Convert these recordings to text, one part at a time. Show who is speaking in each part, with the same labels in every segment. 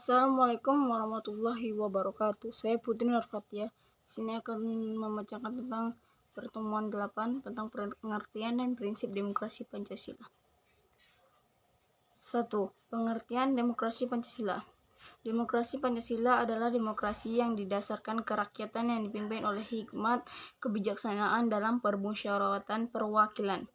Speaker 1: Assalamualaikum warahmatullahi wabarakatuh. Saya Putri Nurfatia. Sini akan membacakan tentang pertemuan 8 tentang pengertian dan prinsip demokrasi Pancasila. 1. Pengertian demokrasi Pancasila. Demokrasi Pancasila adalah demokrasi yang didasarkan kerakyatan yang dipimpin oleh hikmat kebijaksanaan dalam permusyawaratan perwakilan.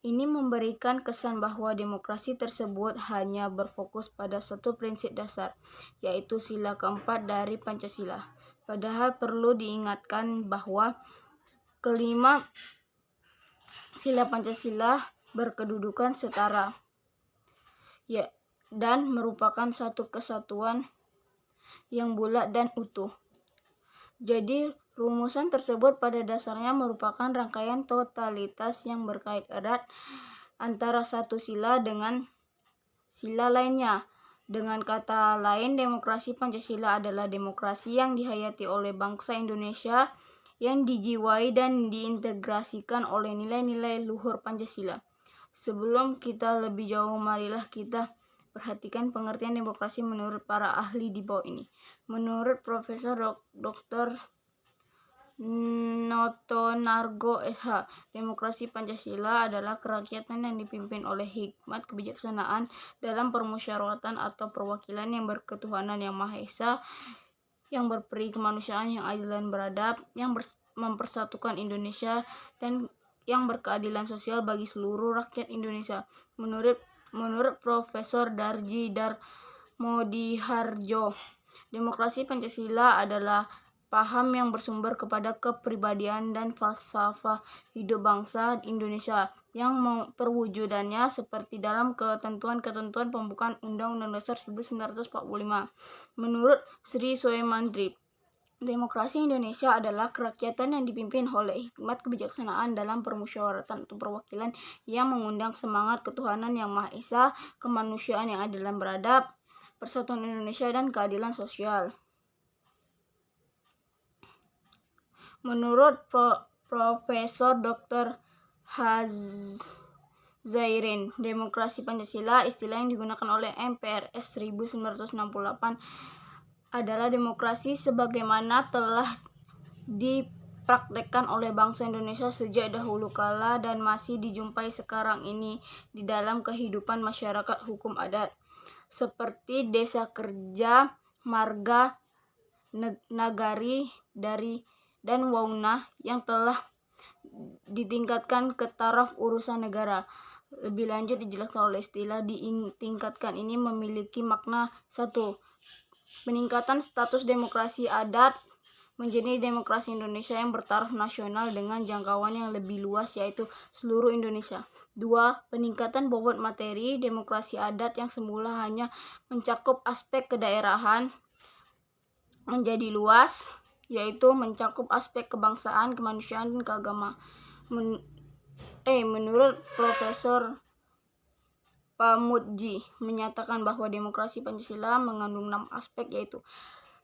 Speaker 1: Ini memberikan kesan bahwa demokrasi tersebut hanya berfokus pada satu prinsip dasar, yaitu sila keempat dari Pancasila. Padahal perlu diingatkan bahwa kelima sila Pancasila berkedudukan setara dan merupakan satu kesatuan yang bulat dan utuh. Jadi, rumusan tersebut pada dasarnya merupakan rangkaian totalitas yang berkait erat antara satu sila dengan sila lainnya. Dengan kata lain, demokrasi Pancasila adalah demokrasi yang dihayati oleh bangsa Indonesia yang dijiwai dan diintegrasikan oleh nilai-nilai luhur Pancasila. Sebelum kita lebih jauh, marilah kita perhatikan pengertian demokrasi menurut para ahli di bawah ini. Menurut Profesor Dr. Notonargo SH, demokrasi Pancasila adalah kerakyatan yang dipimpin oleh hikmat kebijaksanaan dalam permusyawaratan atau perwakilan yang berketuhanan yang Maha Esa, yang berperi kemanusiaan, yang adil dan beradab, yang mempersatukan Indonesia, dan yang berkeadilan sosial bagi seluruh rakyat Indonesia. Menurut Profesor Darji Darmodiharjo, demokrasi Pancasila adalah paham yang bersumber kepada kepribadian dan falsafah hidup bangsa Indonesia yang perwujudannya seperti dalam ketentuan-ketentuan pembukaan Undang-Undang Dasar 1945. Menurut Sri Soemandri, demokrasi Indonesia adalah kerakyatan yang dipimpin oleh hikmat kebijaksanaan dalam permusyawaratan atau perwakilan yang mengundang semangat ketuhanan yang Maha Esa, kemanusiaan yang adil dan beradab, persatuan Indonesia, dan keadilan sosial. Menurut Profesor Dr. Zairin, demokrasi Pancasila, istilah yang digunakan oleh MPRS 1968, adalah demokrasi sebagaimana telah dipraktekkan oleh bangsa Indonesia sejak dahulu kala dan masih dijumpai sekarang ini di dalam kehidupan masyarakat hukum adat, seperti desa kerja, marga, nagari, dan waunah yang telah ditingkatkan ke taraf urusan negara. Lebih lanjut dijelaskan oleh istilah ditingkatkan ini memiliki makna 1. Peningkatan status demokrasi adat menjadi demokrasi Indonesia yang bertaraf nasional dengan jangkauan yang lebih luas, yaitu seluruh Indonesia. 2. Peningkatan bobot materi demokrasi adat yang semula hanya mencakup aspek kedaerahan menjadi luas, yaitu mencakup aspek kebangsaan, kemanusiaan, dan keagamaan. Menurut Profesor Pamudji menyatakan bahwa demokrasi Pancasila mengandung 6 aspek, yaitu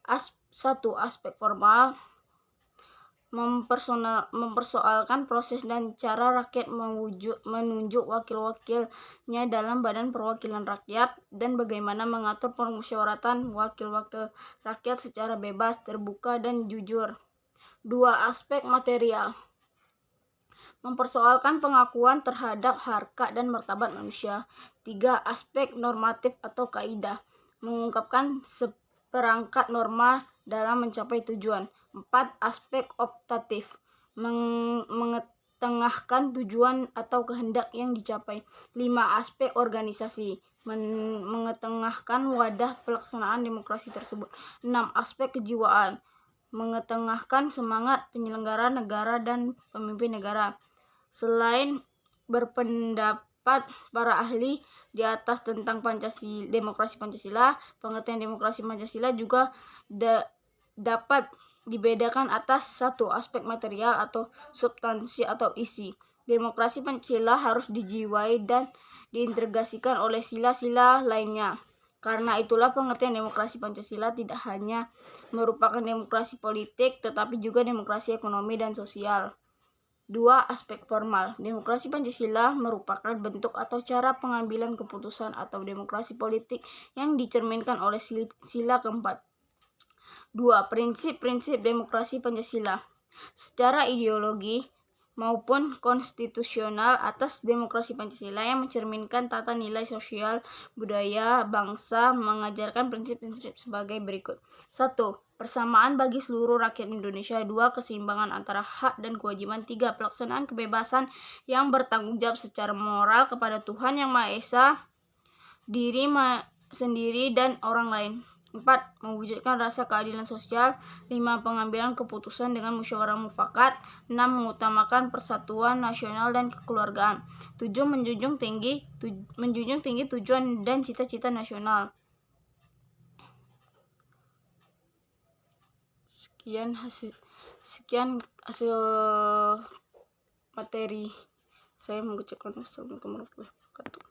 Speaker 1: 1. Aspek formal, mempersoalkan proses dan cara rakyat menunjuk wakil-wakilnya dalam badan perwakilan rakyat dan bagaimana mengatur permusyawaratan wakil-wakil rakyat secara bebas, terbuka, dan jujur. 2. Aspek material, mempersoalkan pengakuan terhadap harkat dan martabat manusia. 3. Aspek normatif atau kaidah, mengungkapkan seperangkat norma dalam mencapai tujuan. 4. Aspek optatif, mengetengahkan tujuan atau kehendak yang dicapai. 5. Aspek organisasi, mengetengahkan wadah pelaksanaan demokrasi tersebut. 6. Aspek kejiwaan, mengetengahkan semangat penyelenggara negara dan pemimpin negara. Selain berpendapat para ahli di atas tentang demokrasi Pancasila, pengertian demokrasi Pancasila juga dapat dibedakan atas 1. Aspek material atau substansi atau isi. Demokrasi Pancasila harus dijiwai dan diintegrasikan oleh sila-sila lainnya. Karena itulah pengertian demokrasi Pancasila tidak hanya merupakan demokrasi politik, tetapi juga demokrasi ekonomi dan sosial. 2. Aspek formal. Demokrasi Pancasila merupakan bentuk atau cara pengambilan keputusan atau demokrasi politik yang dicerminkan oleh sila keempat. 2. Prinsip-prinsip demokrasi Pancasila. Secara ideologi maupun konstitusional, atas demokrasi Pancasila yang mencerminkan tata nilai sosial, budaya, bangsa, mengajarkan prinsip-prinsip sebagai berikut. 1. Persamaan bagi seluruh rakyat Indonesia. 2. Keseimbangan antara hak dan kewajiban. 3. Pelaksanaan kebebasan yang bertanggung jawab secara moral kepada Tuhan Yang Maha Esa, diri sendiri, dan orang lain. 4. Mewujudkan rasa keadilan sosial. 5. Pengambilan keputusan dengan musyawarah mufakat. 6. Mengutamakan persatuan nasional dan kekeluargaan. 7. Menjunjung tinggi tujuan dan cita-cita nasional. Sekian hasil materi saya mengucapkan wassalamualaikum warahmatullahi wabarakatuh.